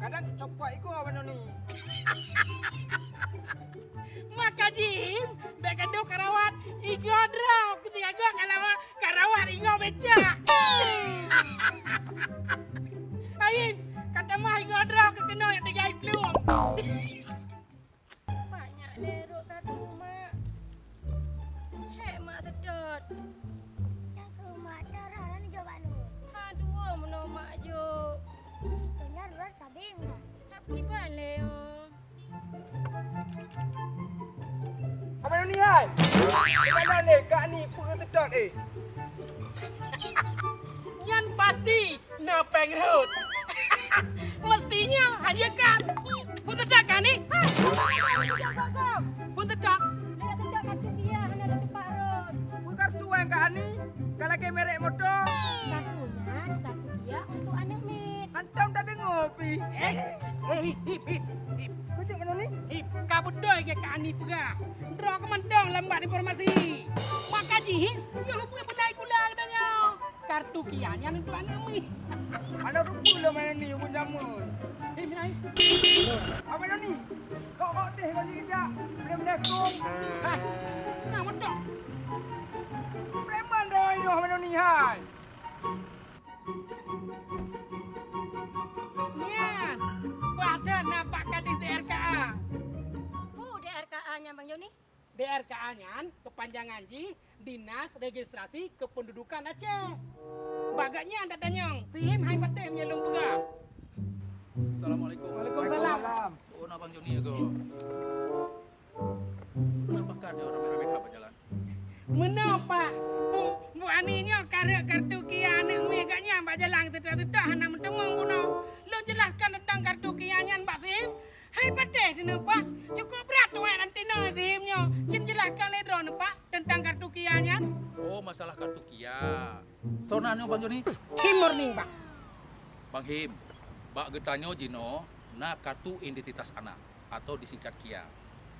Kadang copot iku apa ni? Maka jim, bekado karawat igo draw ketiga kalau karawat igo beca. Ayin, kata mah igo draw kekeno yang tiga belum. Banyak lerok tadi mak. Hek mak sedot. Yang ke mak cara ni jawab nu. Aduh, mana mak jo. Benar benar sabing dah. Tapi balik yo. Apa ni hai? Kalau ni kak ni perut sedot Yan pasti napeng road. Mestinya hanya kan. Pun tedak kan ni? Pun tedak. Dia sedot kartu dia hanya ada depan road. Pun kartu yang kak ni. Kalau ke merek motor. Kartunya kartu dia untuk anak mit. Antam tak dengar pi. Hip. Kujuk mana ni? Hip, kabudoi ke kani pegah. Draw ke mendong lambat informasi. Maka jihit, yang hubungi benai kula katanya. Kartu kianya untuk anak mi. Ada rupu lah mana ni pun jamun. Hip, benai. Apa ni? Kok deh kau ni kejap. Benar-benar kong. Hah, senang mendong. Preman dah ini mana ni hai? Nian, badan nampak kadis DRKA. DRKA-nya Bang Joni. DRKA-nya kepanjangan Ji, Dinas Registrasi Kependudukan Aceh. Bagaknya anda tanyong, tim hai patih menyelung pegah. Assalamualaikum. Waalaikumsalam. Oh, nak Bang Joni ke? Kenapa ada orang ramai-ramai tak berjalan? Menapa? Bu aninya kartu kia anak mi agaknya mbak jalan tidak hana mentemung buno. Lo jelaskan tentang kartu kianya Mbak Sim. Hai patih dina Pak. Cukup berat tu nanti no Simnya. Cin jelaskan ledro Pak tentang kartu kianya. Oh, masalah kartu Kia. Tornanya Bang Joni? Timur nih Pak. Bang Him, bak getanyo Jino, na kartu identitas anak atau disingkat Kia.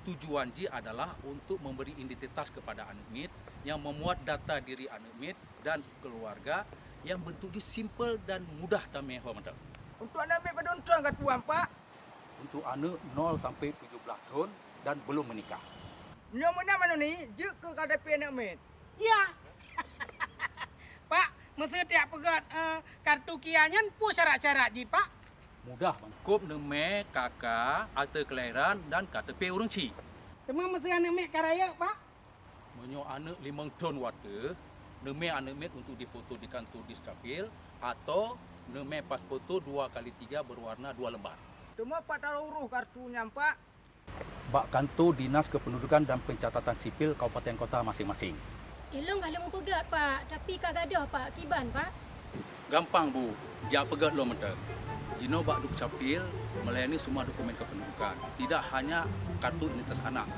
Tujuan Ji adalah untuk memberi identitas kepada anak mit yang memuat data diri anak mit dan keluarga yang bentuknya simple dan mudah dan mewah mantap. Untuk anak ambil pada untung kat tuan pak. Untuk anak 0 sampai 17 tahun dan belum menikah. Nyo mana ni? Je ke KTP anak ambil? Ya. Pak, mesti tiap pegat kartu kianya pun syarat-syarat Ji Pak. Mudah bang. Kop neme, kakak, akte kelahiran dan KTP urang ci. Cuma mesti anak mek karaya Pak. Menyo anak 5 tahun warga, neme anak met untuk difoto di kantor Discapil atau neme pas foto 2x3 berwarna 2 lembar. Cuma pak taruh uruh kartunya pak. Bak kantor Dinas Kependudukan dan Pencatatan Sipil Kabupaten Kota masing-masing. Ilung kalau mau pegat Pak, tapi kagak ada Pak Kiban Pak. Gampang bu, dia pegat lo mentek. Jino bak duk capil melayani semua dokumen kependudukan. Tidak hanya kartu identitas anak,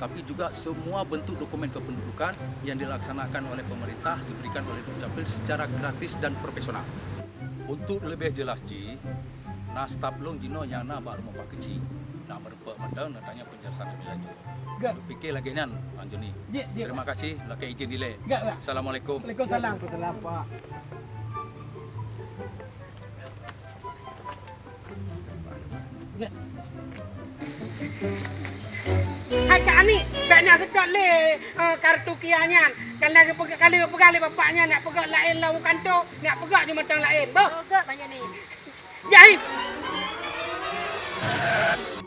tapi juga semua bentuk dokumen kependudukan yang dilaksanakan oleh pemerintah diberikan oleh Dukcapil secara gratis dan profesional. Untuk lebih jelas Ji, nah staf long Jino yang nak bak rumah pak kecil. Nak merepek mandang, nak tanya penjelasan lebih lanjut. Gak. Fikir lagi nan, Anjoni. Dia. Terima kasih, lakai izin dile. Gak. Assalamualaikum. Waalaikumsalam. Setelah pak. Hai Kak Ani, Kak nak sedot le kartu kianya. Kalau pegang le bapaknya nak pegang lain lah bukan tu, nak pegang je matang lain. Boh, Pegat Bang Joni. jahit.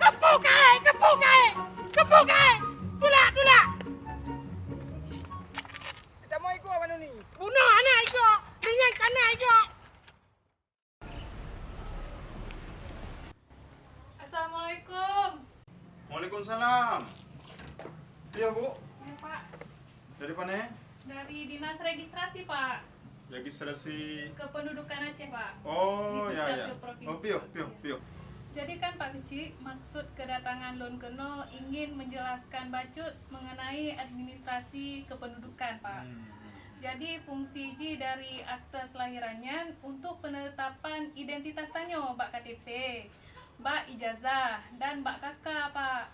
Kepu kai. Dula. Kita mau ikut apa ni? Bunuh anak iko, dengan kanak iko. Assalamualaikum. Waalaikumsalam. Iya bu, Ya, Pak. dari mana? Dari Dinas Registrasi, Pak. Registrasi. Kependudukan Aceh, Pak. Oh Di ya ya. Dukcapil Provinsi. Oh pio. Jadi kan Pak Kecil, maksud kedatangan Lon Keno ingin menjelaskan bacut mengenai administrasi kependudukan, Pak. Jadi fungsi Ji dari akte kelahirannya untuk penetapan identitas tanyo, Pak KTP, Mbak ijazah dan Mbak kakak, Pak.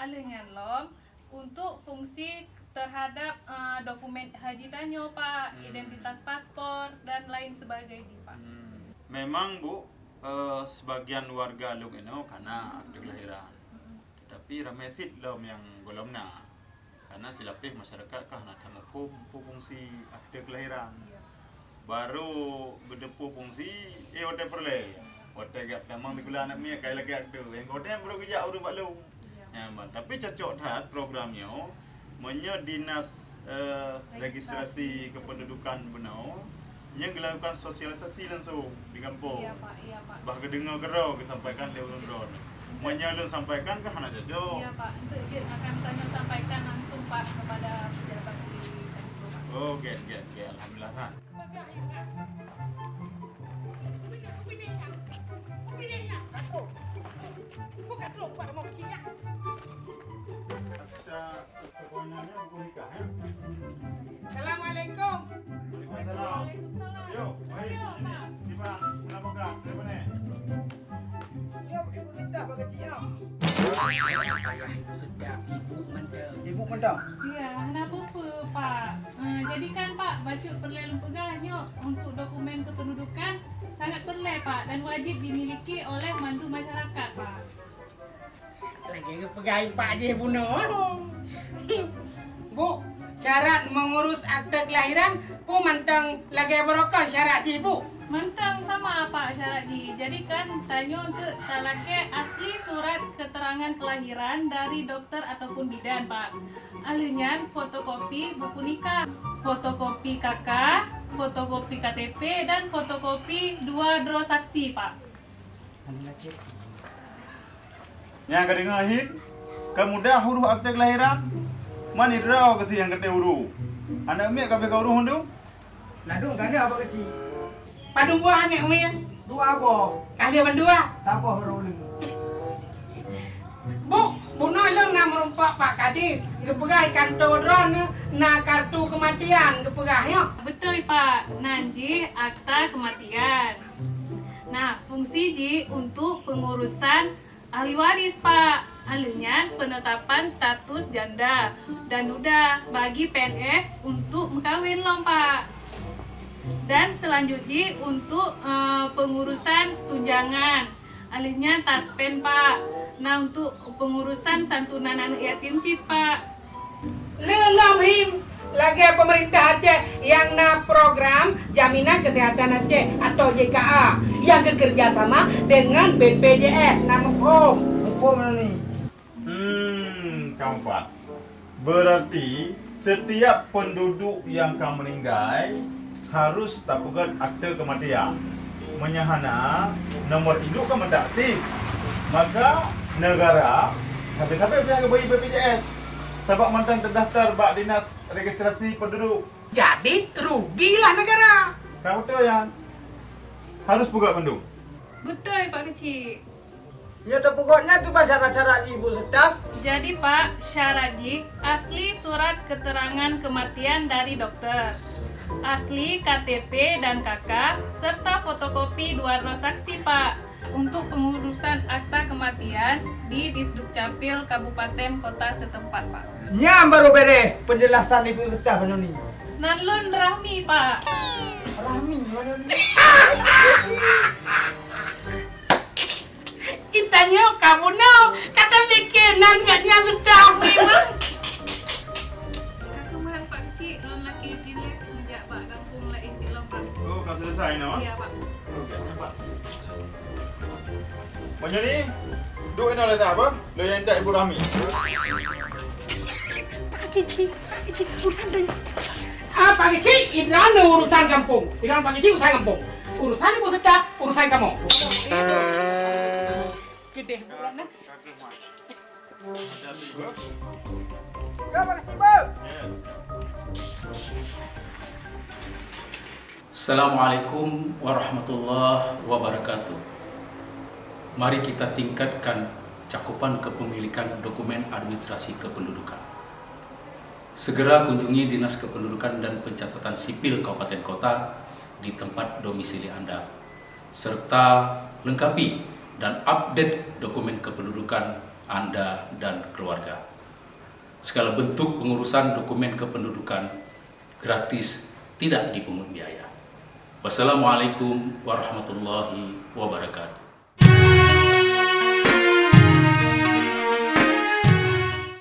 Alihnya lom untuk fungsi terhadap dokumen haji tanyo, Pak, identitas paspor dan lain sebagainya, Pak. Memang bu, sebagian warga Lung eno karena akte kelahiran. Tetapi ramai sit lom yang golomna. Karena silapih masyarakat kah nak tamu fungsi akte kelahiran. Baru berdepu fungsi hotel perle. Hotel gap tamang dikula anak mia kai lagi akte. Yang hotel baru kerja urus balu. Ya, tapi cocok dah programnya menye dinas registrasi kependudukan benar yang melakukan sosialisasi langsung di kampung. Iya Pak. Bah kedengar gerau sampaikan dia urun-urun. Menyalun sampaikan ke hana jojo. Iya Pak, untuk Jit akan tanya sampaikan langsung Pak kepada pejabat di kampung Pak. Oh, get. Alhamdulillah. Ha. Bukan lupa mau kecilnya. Kita keponakannya buku nikah ya. Assalamualaikum. Waalaikumsalam. Waalaikumsalam. Yo, baik. Yo, Pak. Dipak, kenapa kah? Dari mana? Yo, ibu sedap pak kecil ya. Ibu mendam. Iya, kenapa Pak? Jadikan Pak bacuk perlelum pegahnya untuk dokumen kependudukan sangat perlu Pak dan wajib dimiliki oleh mandu masyarakat Pak. Lagi kepegai Pak je bunuh. Bu, syarat mengurus akte kelahiran pu mantang lagi berokon syarat je Bu. Mentang sama Pak syarat di. Jadikan tanya untuk talake asli surat keterangan kelahiran dari dokter ataupun bidan Pak. Alinyan fotokopi buku nikah, fotokopi KK, fotokopi KTP dan fotokopi 2 dro saksi Pak. Yang kedengar hit, kamu dah huruf akte kelahiran? Mana draw kata yang kata huruf? Anak umi kabeh kau huruf tu? Nadung kan ada pak kecil. Padung buah anak umi. Dua abang. Kali berdua. Tak apa baru ni. Bu, bunuh long nak merumpak Pak Kadis. Gepegah kantor dron na kartu kematian gepegah ya. Betul Pak, nanji akta kematian. Nah, fungsi ji untuk pengurusan ahli waris Pak. Alunya penetapan status janda dan duda bagi PNS untuk mengkawin lom Pak. Dan selanjutnya untuk pengurusan tunjangan. Alihnya taspen Pak. Nah untuk pengurusan santunan anak yatim cit Pak. Lelam him lagi pemerintah Aceh yang na program jaminan kesehatan Aceh atau JKA yang bekerja sama dengan BPJS nama Home. Apa mana ni? Keempat. Berarti setiap penduduk yang akan meninggal harus dapat akte kematian. Menyahana nomor induk kan tidak aktif. Maka negara habis-habis pihak bagi BPJS. Sebab mantan terdaftar bak dinas registrasi penduduk. Jadi rugilah negara. Kamu tahu yang harus buka penduduk. Betul Pak Kecil. Ya tak pokoknya tu pak syarat-syarat ibu sedap. Jadi Pak, syarat ji asli surat keterangan kematian dari dokter, asli KTP dan KK, serta fotokopi 2 dro saksi Pak untuk pengurusan akta kematian di Disdukcapil Kabupaten Kota setempat Pak. Nyam baru beres penjelasan ibu sedap mana ni. Nanlun Rahmi Pak. Rahmi mana ni? Itanya kamu no kata bikinan ngatnya sedap memang. Aku mahal Pak Kecil, lon laki dilek menjak Pak kampung lah Encik Lompat. Oh, kau selesai no? Iya Pak. Okey, cepat. Macam ni, duk ini oleh tak apa? Lo yang tak Ibu Rahmi. Pak Kecil, itu urusan kampung. Itu Pak Kecil urusan kampung. Urusan ibu sedap, urusan kamu. Gede bulan nah. Hati-hati Ibu. Kau pak kecil bang. Assalamualaikum warahmatullahi wabarakatuh. Mari kita tingkatkan cakupan kepemilikan dokumen administrasi kependudukan. Segera kunjungi Dinas Kependudukan dan Pencatatan Sipil Kabupaten Kota di tempat domisili Anda, serta lengkapi dan update dokumen kependudukan Anda dan keluarga. Segala bentuk pengurusan dokumen kependudukan gratis, tidak dipungut biaya. Wassalamualaikum warahmatullahi wabarakatuh.